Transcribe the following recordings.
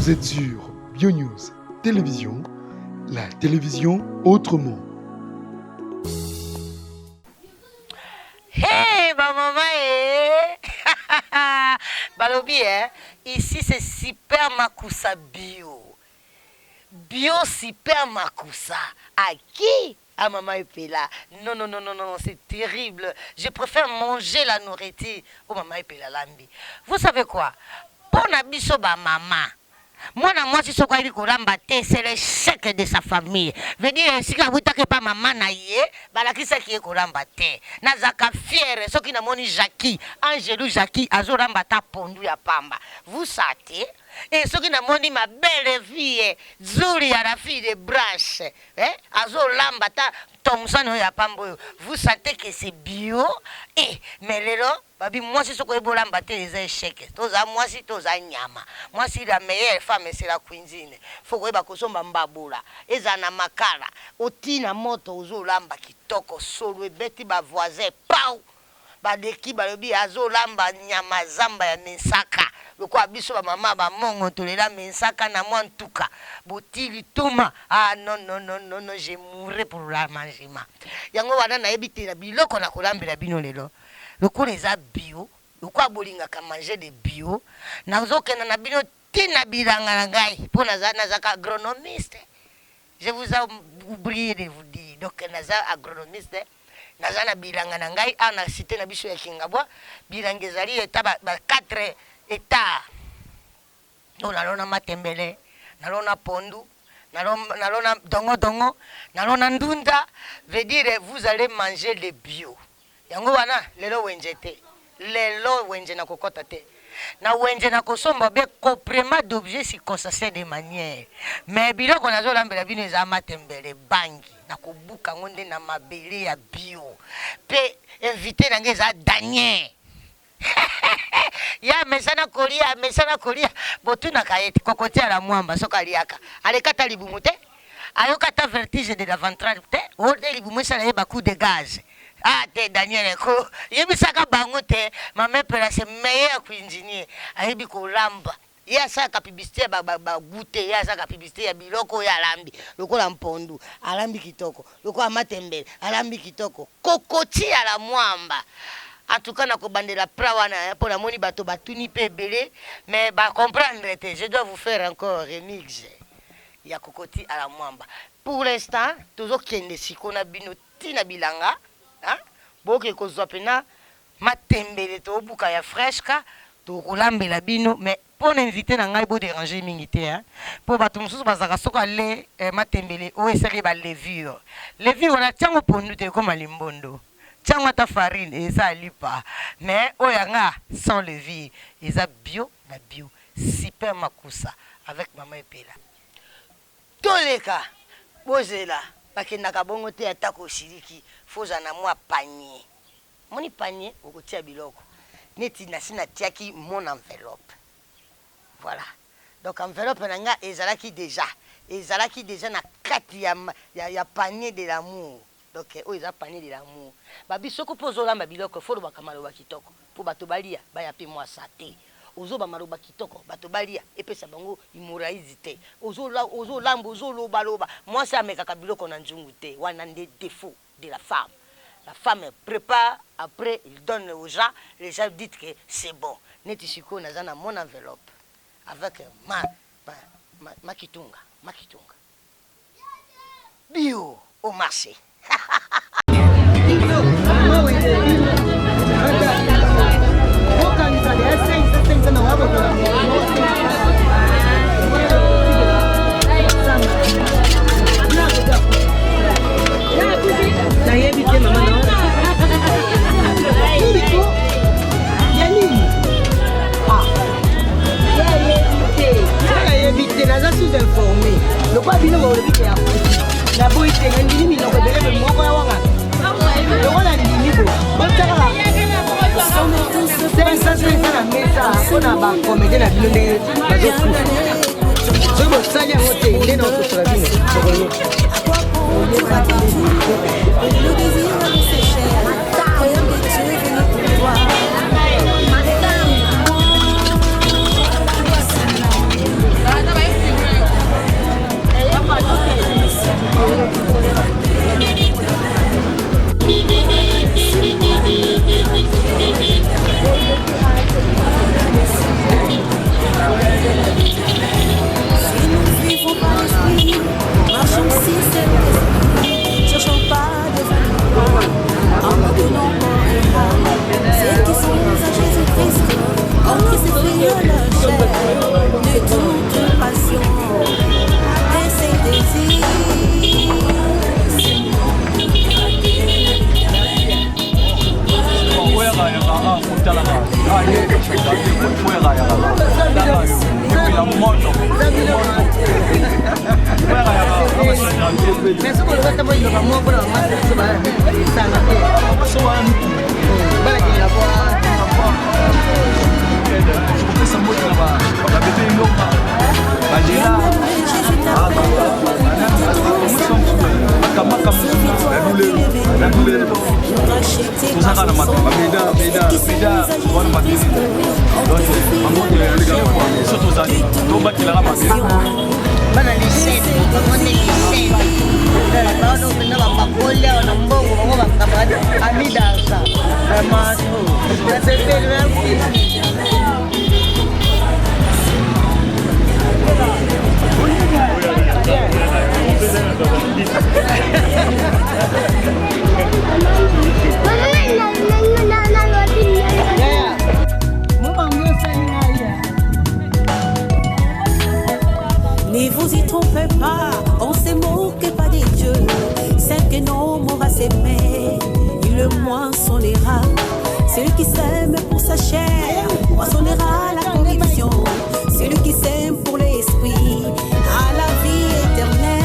Vous êtes sur BioNews Télévision, la télévision autrement. Hey, ma maman, Balobi, ici c'est Super Makusa Bio. Bio Super Makusa. À qui? À maman Epela. Non, non, non, non, non, c'est terrible. Je préfère manger la nourriture. Oh, maman Epela Lambi. Vous savez quoi? Pour Nabiso, maman. Moi, si je suis c'est le chèque de sa famille. Veut dire, si vous n'avez pas maman, qui c'est qui est Korambate. Nazaka fier, ce qui n'a moni Jackie, Angelou Jackie, Azorambata Pondu ya Pamba. Vous savez, et ce qui n'a moni ma belle fille, Zuri à la fille de Branche, Azorambata Thompson ya Pambo. Vous savez que c'est bio, et mais les gens, babi, moi, si je suis les échecs, moi, si tu as nyama, moi, si la meilleure femme, c'est la cuisine. Faut que tu aies mbabula, ezana makala, otina moto, ozolamba kitoko, solo, beti ba voisin, pau, ba deki, ba lobi, azolamba nyama zamba ya mensaka. Le quoi, biso ba mama, ba mongo, tolela mensaka na moi en tout cas. Botili toma, ah non, non, non, non, non, j'ai mouru pour la manger. Yango wana na ebite na biloko na kolambe la bino lelo. Le coup les a bio, le quoi bolinga ka manger de bio, na zoke na bino tina bilanga ngai, pour nazaka agronomiste. Je vous ai oublié de vous dire, donc naza agronomiste, naza na bilanga ngai, ana cité na biso ya Kingabwa, bilanga ezali eta ba 4 états. Donc nalona matembele, nalona pondu, nalona dongo, nalona ndunda, veut dire vous allez manger le bio. Yango wana lelo wenjete lelo wenje na kokota te na wenje na kosomba be complément d'objet si consacré de manière mais biloko nazo lambela bino za matembele bangi na kobuka ngonde na mabele ya bio pe invité na ngeza Daniel ya mesana kolia botu na kayeti kokotia la mwamba soka liaka alekata libumu te ayokata vertige de la ventrale te o de libumu sala yeba coup de gaz. Ah, t'es Daniel, il y a ça bangote, ma mère c'est meilleur cuisinier. Aïbi ko lamba. Il y a ça capibiste goûter, il y a ça capibiste ya biloko ya lambi. Loko la mpondu, alambi kitoko. Loko amatembele, alambi kitoko. Kokoti à la mwamba. En tout cas, na ko bandela prawana pour la moni bato batuni pe belé, mais ba comprendre je dois vous faire encore remix. Il y a kokoti à la mwamba. Pour l'instant, toujours kende sikona bino tina bilanga. Boke kozwa pena matembele to buka ya fresca to kolambela bino mais pour inviter na ngai bo déranger mingi te pour bato mususu bazaka soka le matembele o esali ba levure na tiango pondu te comme limbondo tiango ta farine eza lipa mais o yanga sans levure eza bio na bio Super Makusa avec maman Epela toleka bozela bakendaka bongo te atako shiriki foza na moi panier moni panier okotia biloko neti na sina tiaki mon enveloppe voilà donc enveloppe nanga ezalaki déjà na kati ya panier de l'amour donc eza panier de l'amour babisoko pozola mabiloko folo bakamalo kitoko po bato balia baya pe moi santé ozo ba maroba kitoko bato balia epesa bango immoralité ozo lambo ozo loba moi ça mekaka biloko na njungu te wana nde défaut de la femme. La femme prépare, après il donne aux gens, les gens disent que c'est bon. Netishiko nazana mon enveloppe avec ma kitunga. Bio au marché. Informé. Le quoi bien le but est la boîte est une limite donc de moi quoi wanga. Le wala ni niveau. Bon ça va. C'est la mesa on a ba comédie la bino bazo ku. Je me sali à côté il est dans toute la vie. Le désir de sécher. Rien de Dieu venu pour toi. Ma femme. ya moto. Mais ce qu'on va te dire, moi, pour la masse, c'est pas ça. Voilà qu'il y a Ne vous y trompez pas, on s'est moqué pas des dieux. C'est que non, on va s'aimer, il le moissonnera. Celui qui s'aime pour sa chair, moissonnera la conviction. Celui qui s'aime pour l'esprit, à la vie éternelle.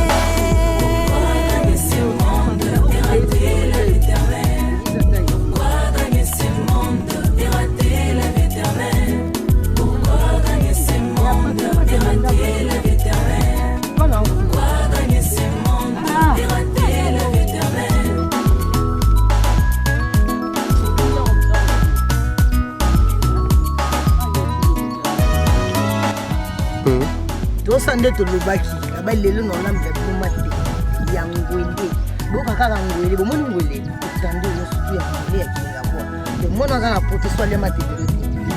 Tosande tolobaki aba lelo na lambe kuma te ya ngwele boka kaka ngwele bomoni ngwele tande no sutu ya ngwele ya kinga kwa de mona kana poto swale matebele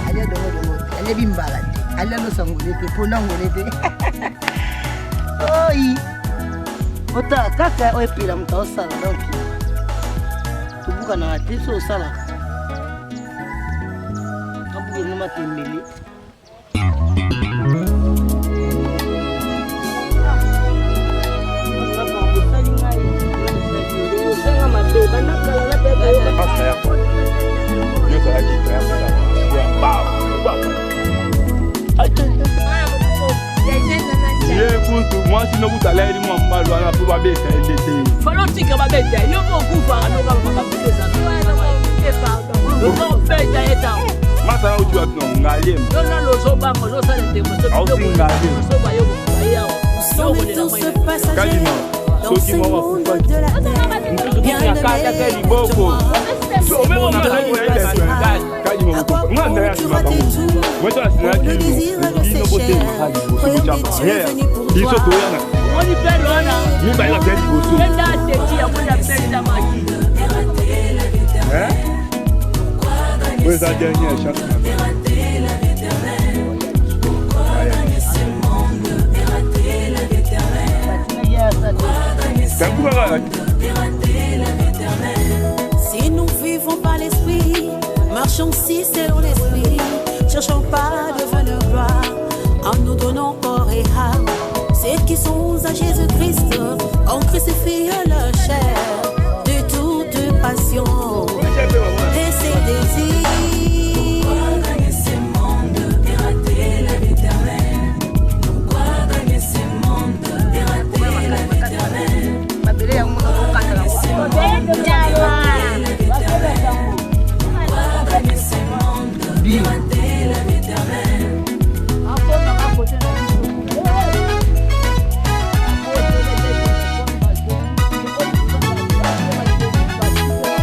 ali dongo ali bimbala te ali no sangwele te pona ngwele te oi ota kaka oepila mta osala donc tubuka na ate so osala abuke no matembele Moi, si nous vous allez, moi, je vais vous faire des Si nous vivons par l'esprit, marchons si selon l'esprit, cherchons pas de valeur gloire, en nous donnant corps et âme. Ceux qui sont à Jésus-Christ ont crucifié leur chair de toute passion et ses désirs.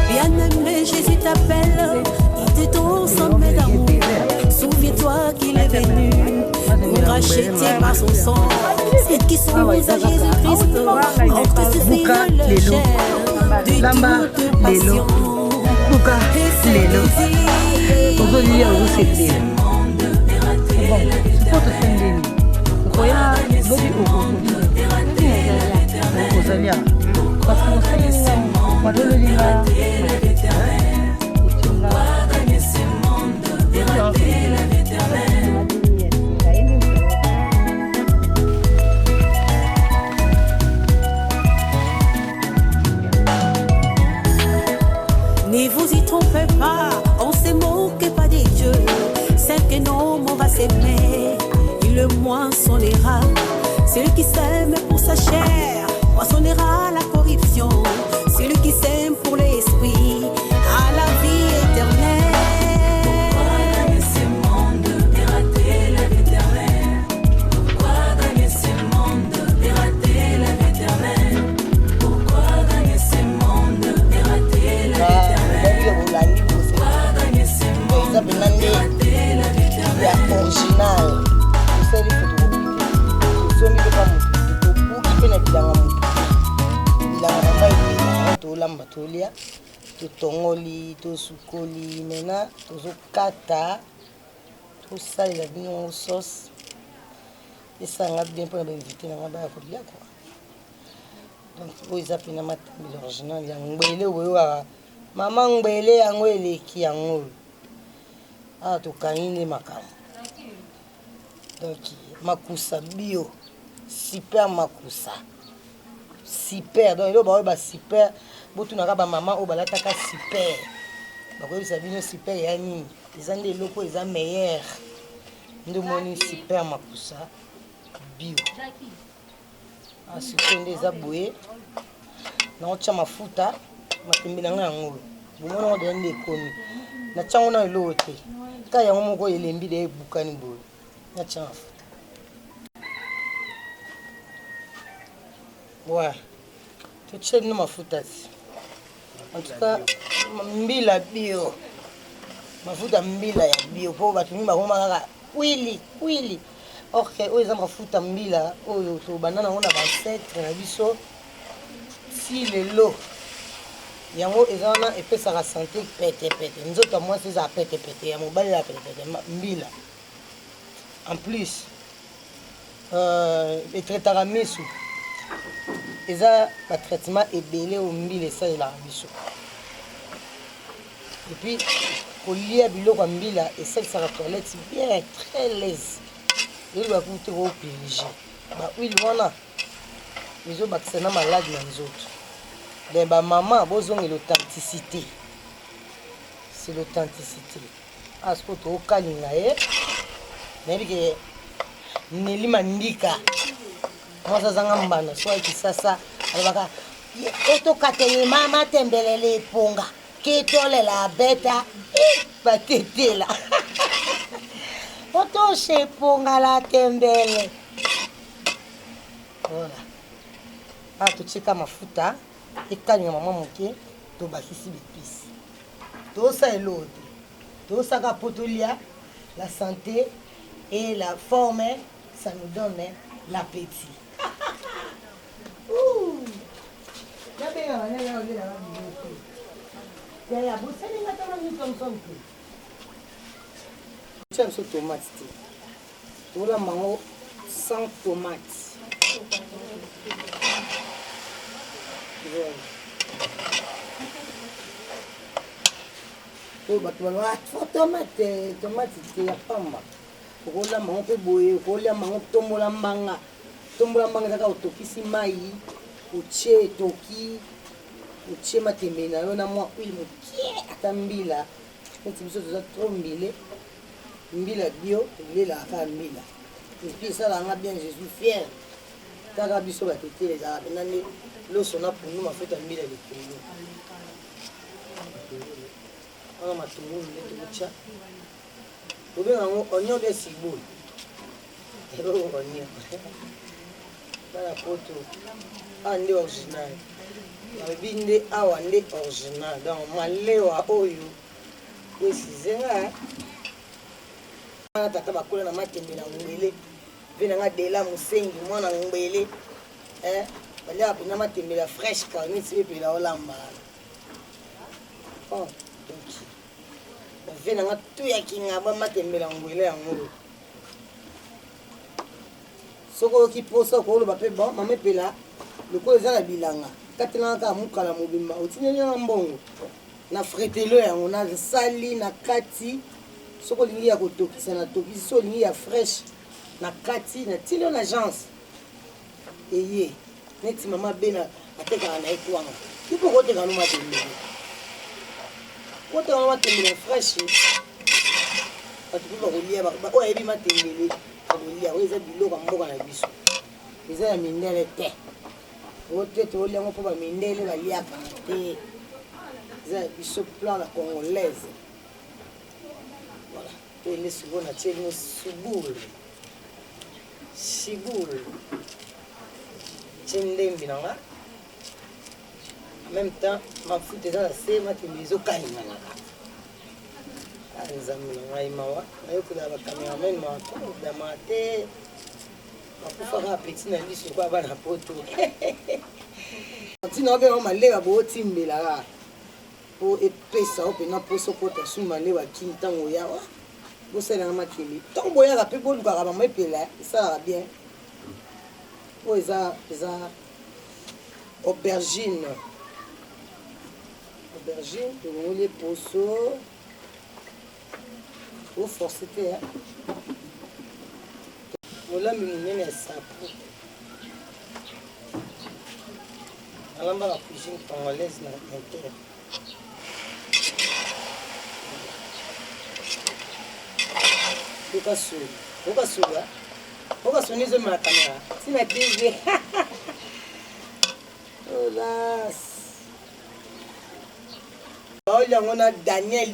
Bien-aimé, Jésus t'appelle, il te donne son sommet d'amour. Souviens-toi qu'il est venu nous racheter par son sang. Ceux qui sont à Jésus-Christ ont crucifié leur chair de toute passion. Buka lelo ozolia usepela bon sipoto sendeni ukoya lobi okozalia parce que osenga madolo linga Ne vous y trompez pas, on s'est moqué pas des dieux. C'est que non, on va s'aimer. Il le moins sont les rats. Celui qui s'aime pour sa chair poissonnera la corruption. Celui qui s'aime pour l'esprit à la vie éternelle. Pourquoi gagner ce monde et rater la vie éternelle? Pourquoi gagner ce monde et rater la vie éternelle? Pourquoi gagner ce monde et rater la vie éternelle? Pourquoi gagner ce monde et rater la vie éternelle? Original. C'est le tolamba tolia totongoli tosukoli mena tozokata tosalela bino sauce esanga bien pour l'inviter na ngaba kolia quoi. Donc oyo eza pena matambeli original ya ngbele oyo mama ngbele yango eleki yango tokangi nde makambo. Donc makusa bio super makusa super. Donc il y a super botu na ba maman o balataka super bakoyebisa bino super ya nini eza nde eloko eza meilleur nde moni super makusa bio asiko nde eza boye na otya mafuta matembele nga yango bomona oyo nde ekomi na tyango na eloko te ka yango moko elembi de ebukani boye na tya mafuta. Ouais, tu sais nous mafuta. En tout cas, mbila bio. Mafuta mbila ya bio po batu mi bakoma kaka wili. OK, oyo eza mafuta mbila oyo to banana ona ba ancêtre na biso si lelo. Yango eza na epesaka santé pete. Nzoto moi c'est ça pete ya mobali la pete mbila. En plus etraitaka misu. Eza ba traitement ebele o mbila esalelaka biso. Et puis kolia biloko mbila esalisaka toilette bien très lisse. Il va coûter au pilier. Ba huile wana les bakisa na malade na nzoto. Ben ba maman bozonga l'authenticité. C'est l'authenticité. Asko to kalinga mais que neli mandika. Moi zanga mbana so kisasa alobaka otokatele mama tembelele ponga ketolela beta batetela oto she ponga la tembele. Voilà. Tuchika mafuta ekalinga mama moke to bakisi bipisi to sa elote to saka potolia la santé et la forme, ça nous donne l'appétit. Tiens, ce tomate, tu la mango sans tomate. Oh, bah, tu vas tomate, c'est la femme. Kola mango pe boye, kola mango tombola mbanga. Tombola mbanga zaka otokisi mai, otie toki, otie matembele na yo na mwa huile mokie atambila. Neti biso toza trop mbile. Mbila bio, lela aka mbila. Et puis ça là bien, je suis fier. Kaka biso ba tete les arabes nani loso na pour nous ma fait mbila de kilo. On ma tumu le tucha. Obe ngo onyo be sibo. Ero onyo. Bala poto. Ande original. Ya binde awa ande original. Donc malewa oyo. Wesizenga. Tata bakola na matembele na ngwele. Vena nga dela musengi mwana ngwele. Bala pina matembele fresh ka ni tsipe la olamba. Oh, donc vena nga tu ya kinga ba matembela ngwele yango soko ki posa ko lo ba pe bon mama pela le ko eza na bilanga katela ka mukala mobimba otinyanya na mbongo na fretelo yango na sali na kati soko lingi ya kotokisa na tokisi so lingi ya fresh na kati na tilo na agence eye neti mama bena ateka na etwanga kipo kote kanu matembela. Quand on va terminer fraîche, tu peux rouler, on a bien matembele, bakolia oyo eza biloko ya mboka na biso eza ya mindele te oyo te tooliango mpo bamindele baliaka te eza ya biso plan la congolaise voilà toele sikoyo natielingo shibule tie ndembi nanga en même temps mafuta eza na se matembe ezokalinganaka nzambe na ngai mawa nayokola bacameraman makudama te bakufaka apeti na liso kwa bana poto ntina obengo maleba bootimbelaka po epesa o mpena mposo kota su maleba kini ntango oyawa bosalanga makili ntango boyaka mpe bolukaka mama epela esalaka bien oyo eza aubergine tolongoli poso oforce te molambi monene ya sapo alambaka cuisine congolaise na inter okasuni ezomela kamera sina tv olas baoliango na Daniel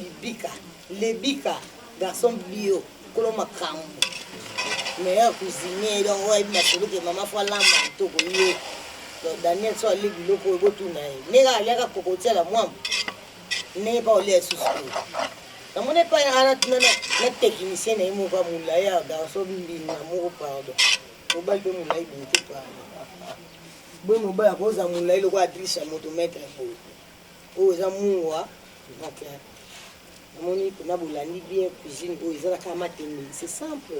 Lebika garçon bio kolo makambo meilleur cuisinier donc oyebi masolo ke mama fo alamba kitoko ye donc Daniel so ali biloko oyo botuna ye ndenge aliaka kokotiala mwambo ndenge mpa olia lisusu namoni epai na technicien na ye moko ya molai ya garçon mbina moko pardon mobali mpe molai bonke pardon boye mobali akoza molai loko adrisha moto maître boye oyo eza mungwa donc namoni mpona bolandi bien cuisine oyo ezalaka matemeli c'est simple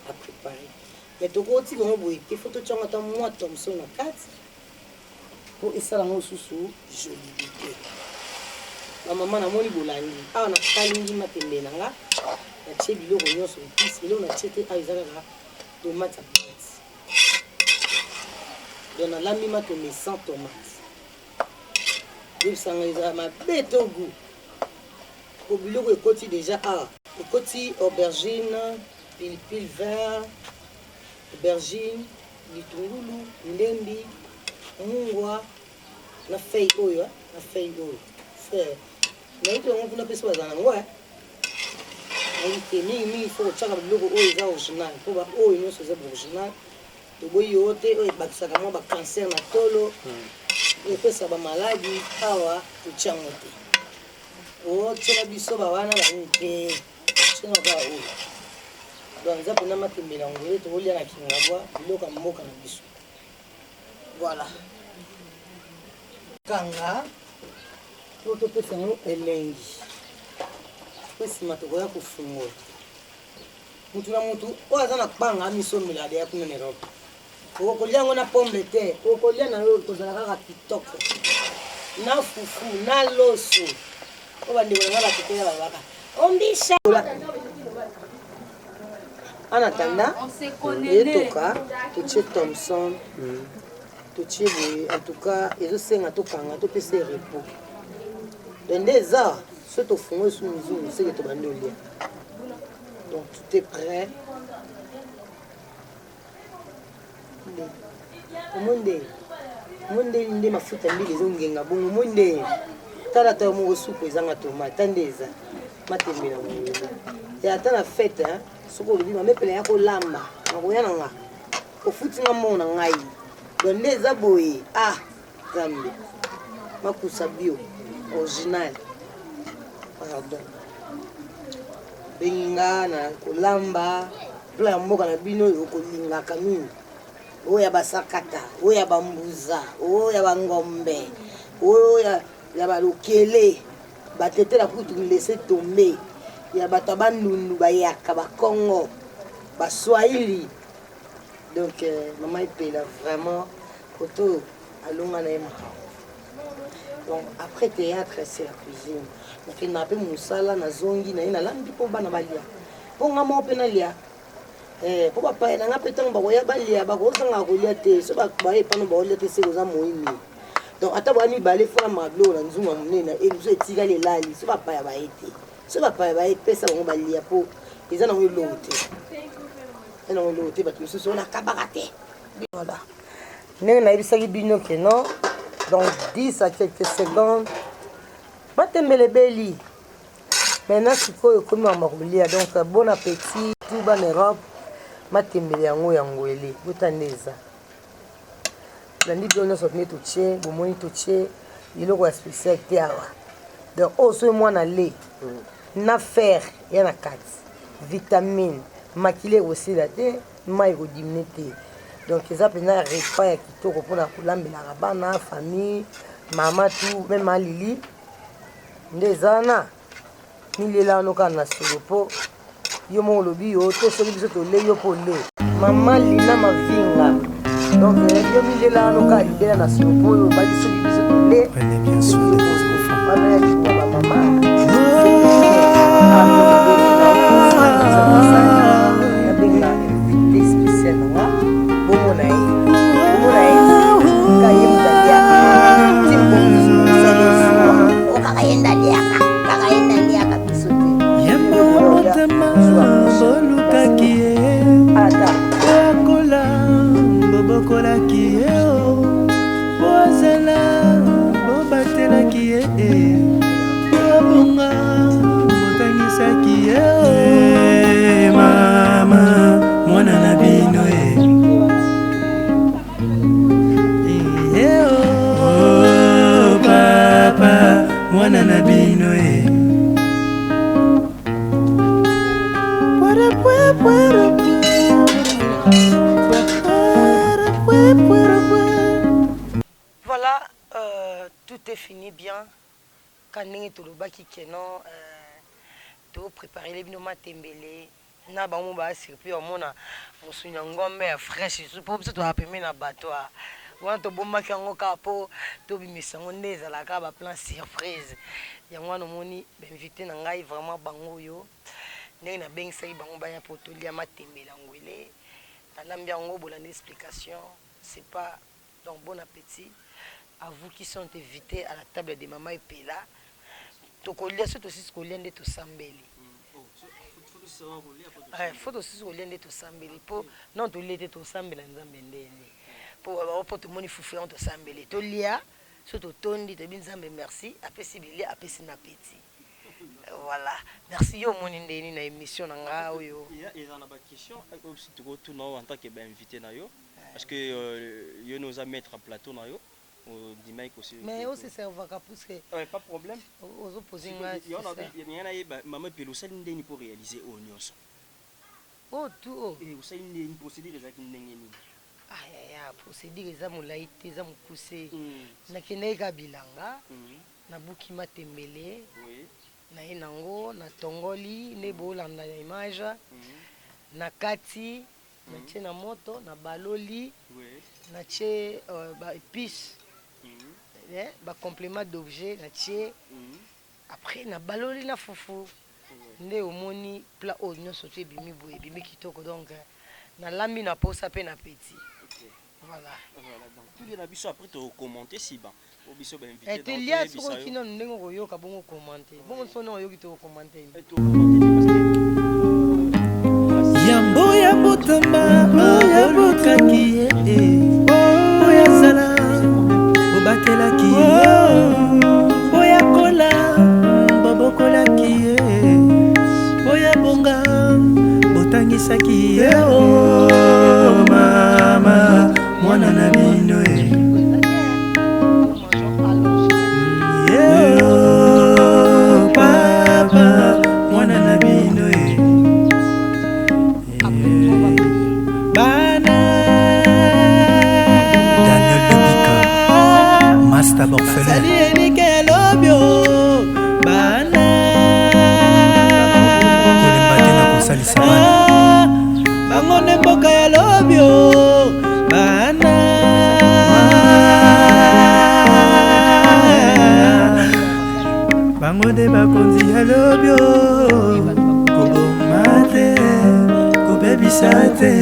à préparer mais tokoti kongo boye te fo totyanga ata mwa thomson na kati po esalango susu jolibité bamama namoni bolandi awa nakalingi matembele na nga natie biloko nyonso episi eloko natie te awa eza kaka tomate ya plate donc nalambi matembele sans tomate yebisanga eza mabe to goût po biloko ekoti déjà awa ekoti aubergine pilipili vert aubergine litungulu ndembi mungwa na fei oyo fe nayebi yango kuna mpe so bazala nango nayebi te mingi fo kotyaka biloko oyo eza original mpo baoyo nyonso eza baoriginal toboyi yo te oyo ebakisaka mwa bacancer na tolo epesa bamaladi awa totyango te otyela biso bawana banini te tyengaka oyo donc eza mpena matembele yango ye tokolia na kingabwa biloko ya mboka na biso voilà kanga po topesa yango elengi po nsima tokoya kofungola mutu na mutu oyo aza na kpanga miso milade ya kuna na Europe okolia yango na pomme de terre okolia na yo kozala kaka kitoko na fufu na loso oyo bandeko na nga bateteya babaka ombisha en attendant etoka totie thomson totie boye en tout cas ezosenga tokanga topesa repos donc nde eza so tofungo esu mizungu seke tobandi olia donc tout est prêt omonde nde mafuta mbili ezongenga bongo monde tala ta moko supu ezanga tomate ta nde eza matembele na mongo ya ata na fete soki olobi mamepele ya kolamba nakoya na nga ofutinga mbongo na ngai donc nde eza boye zambe makusa bio original pardon benginga na kolamba pla ya mboka na bino oyo okolingaka mingi oyo ya basakata oyo ya bambuza oyo ya bangombe oyo ya balokele batetela kutu lese tombe ya bato ya bandundu bayaka bakongo baswahili donc mama epela vraiment koto alonga na ye makao donc après théâtre c'est la cuisine nakenda mpe mosala nazongi na ye nalambi mpo bana balia mpo nga moko mpe nalia mpo bapaya na nga mpe ntango bakoya balia bakozanga kolia te so baye pano bakolia te se koza moyini donc ata baya mibale fona mabiloko na nzungu ya monene eluso etikali elali so bapaya baye te so bapaya baye pesa bango balia mpo eza nango elongo te non le te bato so na kabakate voilà ndenge na yebisaki bino ke non donc 10 à quelques secondes matembele beli maintenant sikoyo komi mama kolia donc bon appétit tout ban Europe matembele yango ele botandeza landi bino nyonso tone totie bomoni totie iloko ya spécial te awa donc oso mwana le na fer ya na kati vitamine makile osila te mai kodimine te donc eza mpena repas ya kitoko mpona kolambelaka bana famille mama tu meme alili nde eza wana milela wana okana na solo mpo yo moko olobi yo to soki biso tole yo mpo le mama lina mavinga donc yo milela wana okana libela na solo mpo oyo obaki soki biso tole mama Voilà, tout est fini bien. Quand nous tolobaki kenon to préparer les bino matembele na bango ba surpris au mona musunya ngombe ya fresh pour ça to apemi na bateau. Wana to bomaki yango kapo to bimisa ngo ndeza la ka ba plan surprise. Yango no moni invité na ngai vraiment bango yo. Ndenge na bengisa bango ba ya potolia matembele ngwele. Alambi yango bolande explication, c'est pas donc bon appétit à vous qui sont invités à la table de maman et Pela. To kolia so to sis kolia nde to sambeli. Faut aussi kolia nde to sambeli po non to lete to sambela nzambe ndeni. Po to moni fufu on to sambeli. To lia so to tondi to bin nzambe merci apesi bili apesi na appétit. Voilà. Merci yo moni ndeni na émission nga oyo. Il y a une question aussi to go to now en tant que invité na yo parce que yo nous a mettre en plateau na yo. Mais aussi c'est avocat parce que pas de problème aux opposés maman Pelo ça ndeni pour réaliser au nyonso oh tout et ça ndeni procédure ezaki ndenge nini ya procédure eza molai te eza mokuse nakendeki ka bilanga nabuki matembele naye nango natongoli nde bolanda ya image na kati natie na moto na baloli natie ba épice ba complément d'objet natie après na baloli na fufu nde omoni plat oyo nyonso to ebimi boye ebimi kitoko donc na lambi na posa pe na petit voilà donc tout les nabiso après to commenter si ba obiso ba invité donc lia soko kino ndenge koyoka bongo commenter bongo sono oyoki to commenter Yambo ya botamba ya bokaki oya sala bobatela ki oya kola bobokola ki oya bonga botangisa ki oh mama mwana na bino papa mwana na bino Master Borfelin Sali enike lobyo bana Kolembate na kosalisa bana Bango ne mboka ya lobyo bana Bango de bakonzi ya lobyo Kobomate Kobebisa te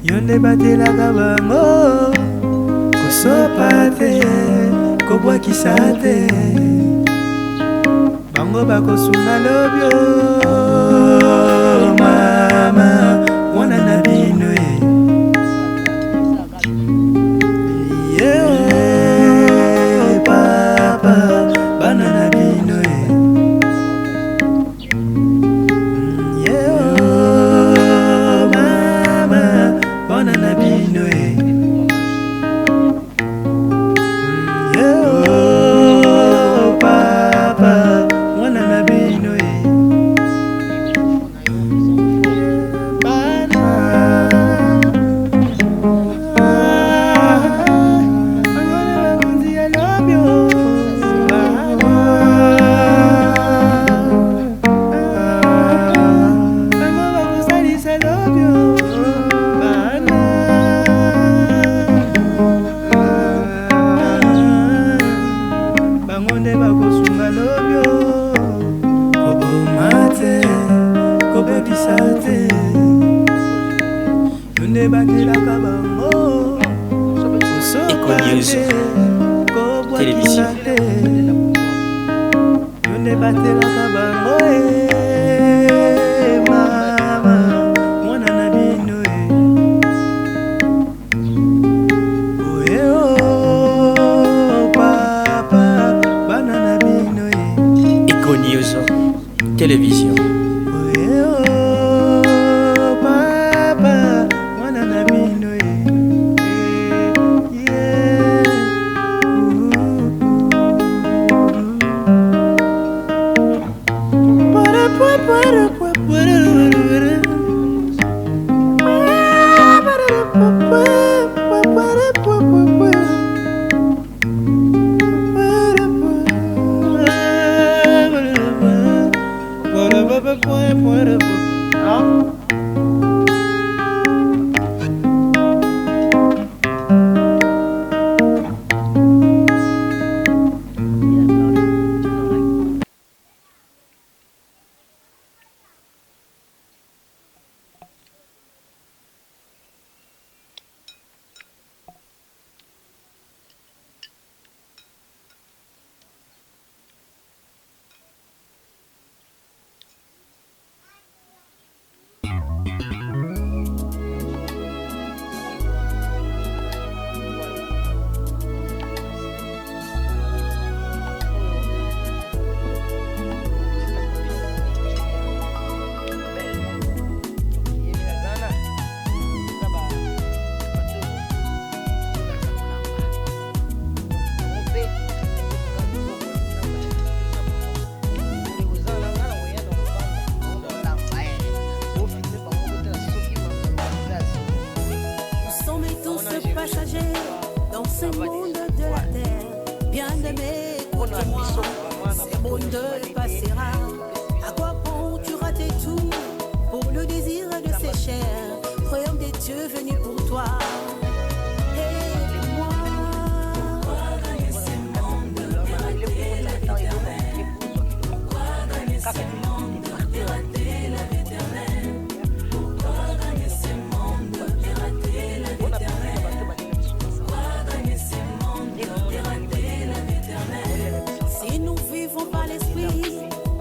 Yonde batelaka bango Kosopa te Kobwakisa te Bango bakosunga lobyo mama mwana na bino papa bana na bino mama bana na bino papa mwana na bino télévision. Mama mwana na bino papa bana na bino Eco News télévision. Papa mwana na bino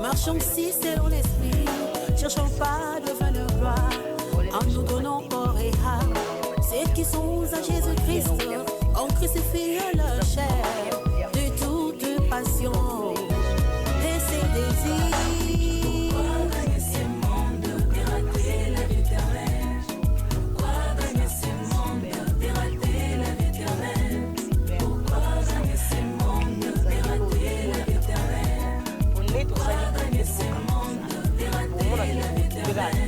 Marchons si selon l'esprit, cherchons pas de vaine gloire, en nous donnant corps et âme. Ceux qui sont à Jésus-Christ ont crucifié leur chair de toute passion et ses désirs. Pourquoi gagner ce monde, pirater la vie éternelle? Pourquoi gagner ce monde, pirater la vie éternelle? Pourquoi gagner ce monde, pirater la vie éternelle? Pourquoi gagner ce monde, pirater la vie éternelle?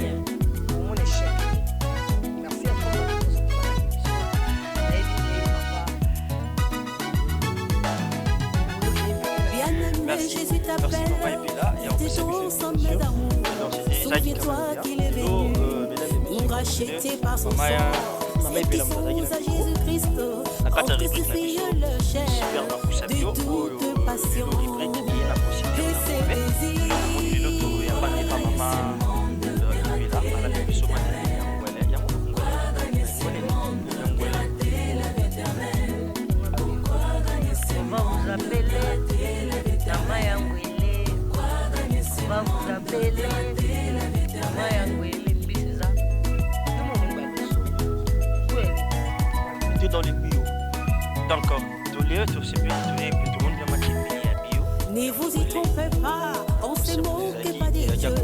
Jésus t'appelle, t'es ton sommet d'amour. Souviens-toi qu'il est venu nous racheter par son sang. Ceux qui sont à Jésus-Christ ont crucifié leur chair de toute passion et ses désirs. Vamos appeler, mama yangu ile que dans les bio. Donc, tout le monde va bio. Ne vous y trompez pas, on se moque pas des dieux.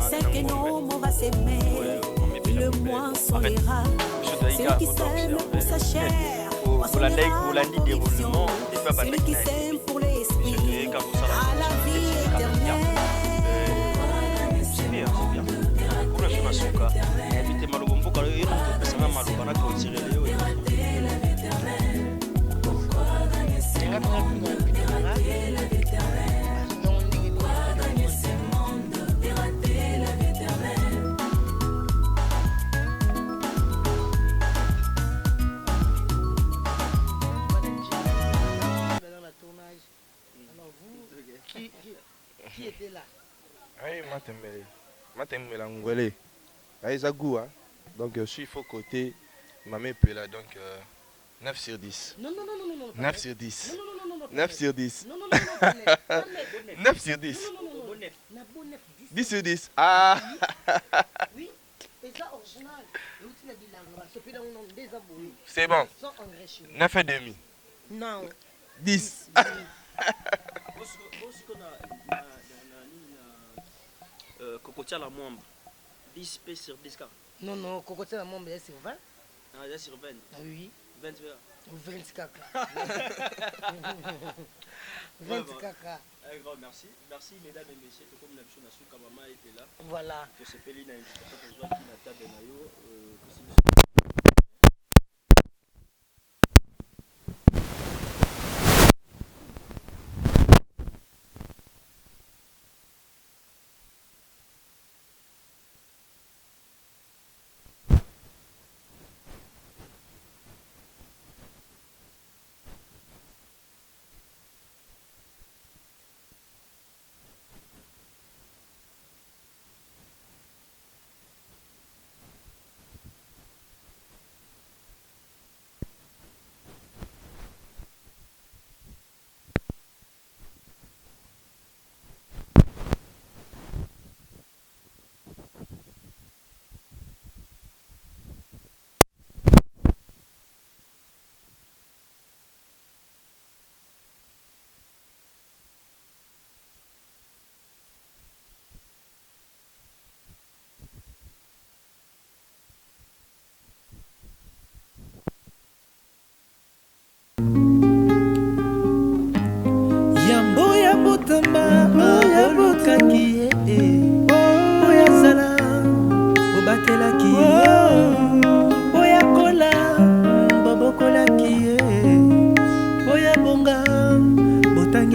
C'est que nos mots va s'aimer. Le moins sont les rats. Celui qui s'aime pour sa chair. Celui qui s'aime pour l'esprit. À la vie éternelle. C'est bien, c'est bien. Pour le chemin souka, évitez malobombo car il y a une personne malobana qui va tirer les hauts. Qui était là? Oui, Matembele Ngwele. Aïzagou, hein. Donc, je suis faux côté. Ma mère est là, donc 9 sur 10. Non. 9 sur 10. Non. 9 sur 10. Non. 9 sur 10. Non. 10 sur 10. Ah! Oui, c'est ça original. C'est bon. 9 et demi. Non. 10. Cocotia la mwamba 10 p sur 10 car. Non, cocotia la mwamba c'est sur 20. Ah, c'est sur 20. Ah oui. 20 20 caca. 20 caca. Un grand merci. Merci mesdames et messieurs. Comme l'impression na souka maman était là. Voilà. Pour se payer na invitation pour jouer qui na table na yo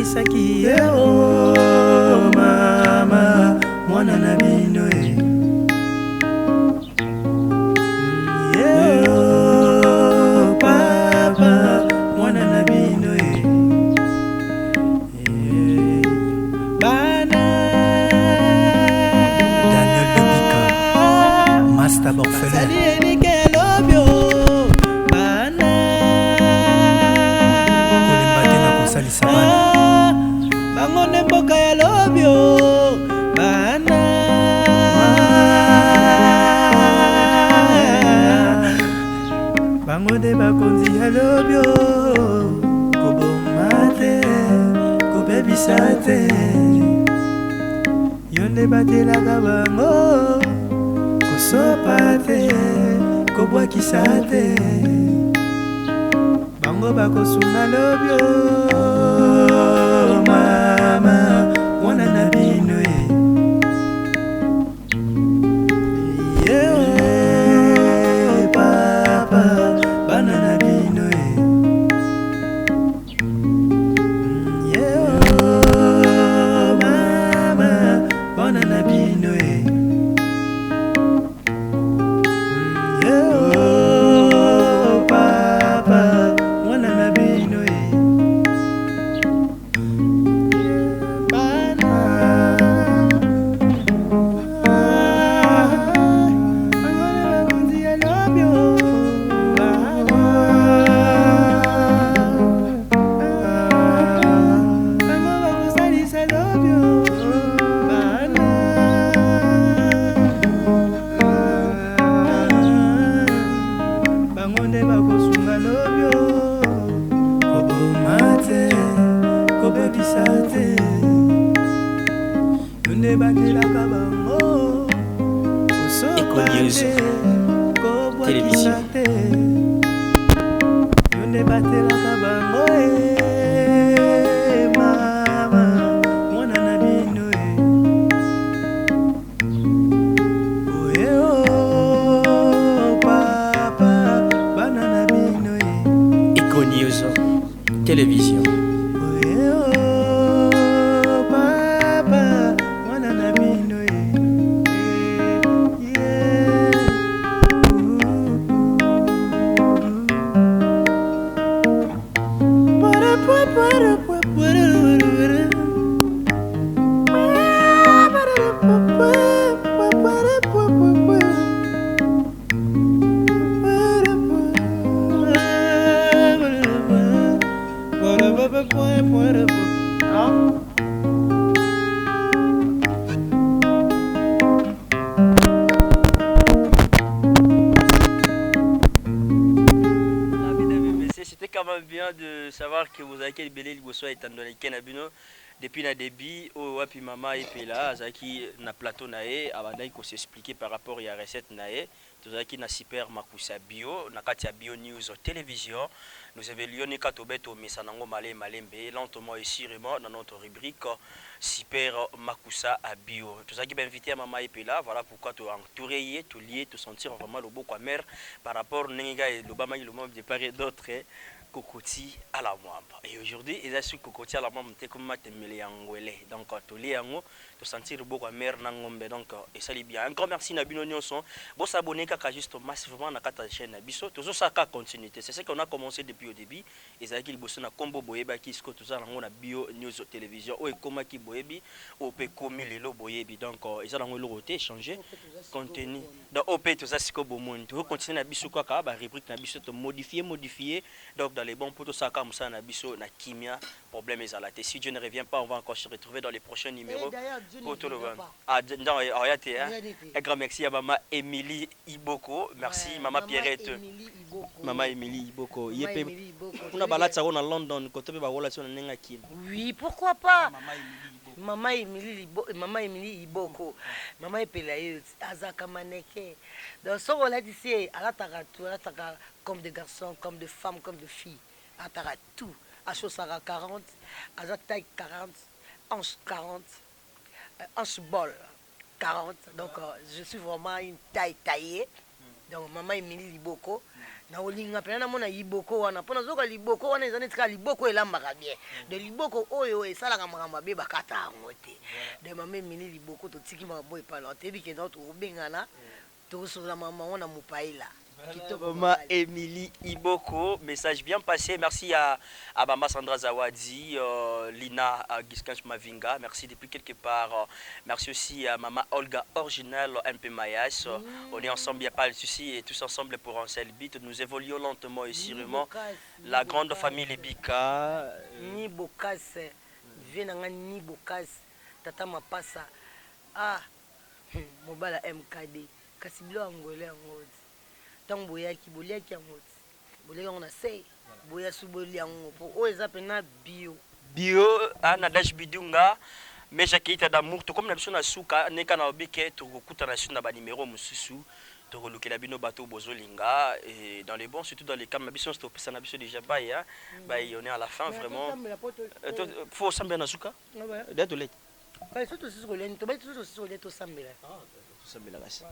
Saki oh mama mwana na bino oh papa mwana na bino bana Daniel Lebika Master Borfelin bana Kolimba tena kosalisa bana bango ne mboka ya lobio bana bango de bakonzi ya lobio koboma te kobebisa te yo nde batelaka bango kosopa te kobwakisa te bango bakosunga lobio mama mwana na bino papa bana na bino mama bana na bino papa mwana na bino News Télévision. Eco News Télévision. C'était quand même bien de savoir que vous avez quel belé liboso étant donné Kenabino depuis na début au wapi mama et puis là azaki na plateau nae abandai ko s'expliquer par rapport à recette nae tozaki na super makusa bio na kati ya bio news télévision nous évaluons ni katobeto mesanango malé malembe lentement et sûrement dans notre rubrique super makusa à bio tozaki ben invité à mama et puis là voilà pourquoi tu entouré tu lié tu sentir vraiment le beau quoi mère par rapport ninga et le bama le monde de part et d'autres Kokoti à la mwamba. Et aujourd'hui, ils ont su Kokoti à la mwamba, c'est comme Matemele Angwele. Donc, tu lis en haut, tu sentir beaucoup à mer Nangombe. Donc, et ça l'est bien. Un grand merci Nabino Nyonson. Bon, s'abonner qu'à juste massivement dans la chaîne Nabiso. Tout ça, ça continuité. C'est ce qu'on a commencé depuis au début. Ils ont dit qu'ils ont combo boyeba qui se tout ça dans la bio news télévision. Ou comment qui boyebi, ou peut commis les lots boyebi. Donc, ils ont le roté changer contenu. Donc, au peut tout ça c'est comme bon monde. Tu veux continuer Nabiso quoi qu'à la rubrique Nabiso te modifier. Donc, dans les bons potos, ça comme ça, Nabiso, na kimia, problème est à la tête. Si Dieu ne revient pas, on va encore se retrouver dans les prochains numéros. Pour tout le monde. Ah, non, un grand merci à maman Émilie Iboko. Merci, maman Pierrette. Maman Émilie Iboko. On a baladé ça en London, côté de la relation de Oui, pourquoi pas? Maman Émilie Iboko. Maman Epelaï, Azaka Maneke. Donc, ce qu'on a dit, c'est à la Taratou, comme des garçons, comme des femmes, comme des filles. À Taratou. À Chaussara 40, à Zataï 40, Anche 40, Anche Bol 40. Donc, je suis vraiment une taille taillée. Donc, maman Émilie Iboko. Na olinga pena na mona liboko wana pona zoka liboko wana ezane tika liboko elambaka bien de liboko oyo esalaka makambo be bakata yango te de mama Émilie liboko totiki makambo epala tebi ke notre obengana tokosola mama wana mopaila. Maman Émilie Iboko, message bien passé. Merci à Maman Sandra Zawadi, Lina Giskanch Mavinga. Merci depuis quelque part. Merci aussi à Maman Olga Original MP Mayas. On est ensemble, il n'y a pas de souci. Et tous ensemble pour un seul but. Nous évoluons lentement et sûrement. La grande famille Libika. Ni Bokas, Venanga ni Bokas, Tata Mapasa. Ah, Mobala MKD. Kasiblo Angolais Angolais. Tant boyaki boliaki amoti bolega on a sei boya suboli yango po o eza pena bio ana dash bidunga mais jakita d'amour to comme na biso na suka neka na obike to kokuta na suna ba numéro mususu to kolukela bino bato bozolinga et dans les bons surtout dans les cas na biso stop ça na biso déjà ba ya ba on est à la fin vraiment faut sambela na suka d'être let ba surtout si ko len to ba surtout si ko let to sambela basi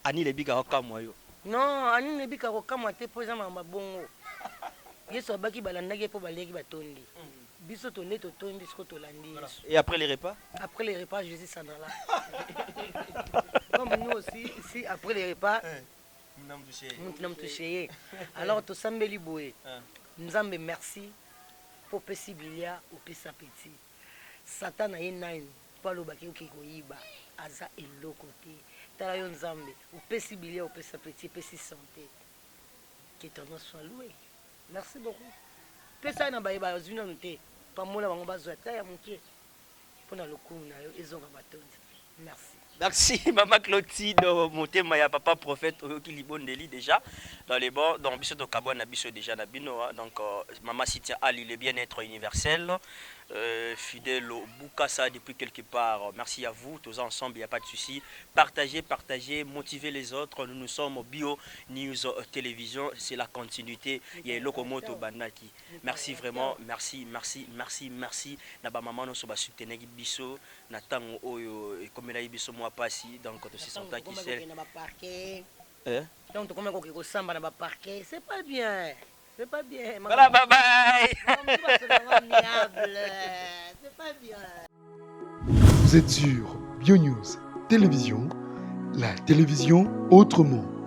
Ani le bika okamwa yo. Non, ani le bika okamwa te po za mama bongo. Yeso abaki balandaki po baleki batondi. Biso to neto tondi sko to landi. Et après les repas? Après les repas, Jésus s'en là. Comme nous aussi, ici après les repas, nous n'avons touché. Alors to sambeli boé. Nzambe merci pour pesibilia ou pesa petit. Satan a une palo baki okikoyiba aza eloko te. Tala yo nzambe upesi bilia upesa petit pesi santé que ton nom soit loué. Merci beaucoup. Pesa na baye ba zuna noté pamola bango bazwata ya muke pona lokumu na yo ezonga batonzi. Merci. Merci maman Clotilde motema ya papa prophète oyoki libondeli déjà dans les bons donc biso to kabona biso déjà na bino donc maman Sitia Ali le bien-être universel fidèle au Bukasa depuis quelque part. Merci à vous, tous ensemble, il n'y a pas de souci. Partagez, motivez les autres. Nous sommes au Bio News Télévision, c'est la continuité. Il y a Lokomoto Banaki. Merci vraiment, merci. Naba maman nous sommes soutenir biso, natang oyo comme la biso moi passi donc quand c'est son temps qui c'est. Donc comment qu'on peut samba dans le parquet, c'est pas bien. C'est pas bien. Voilà, bye bye. C'est pas bien. Vous êtes sur Bio News Télévision, la télévision autrement.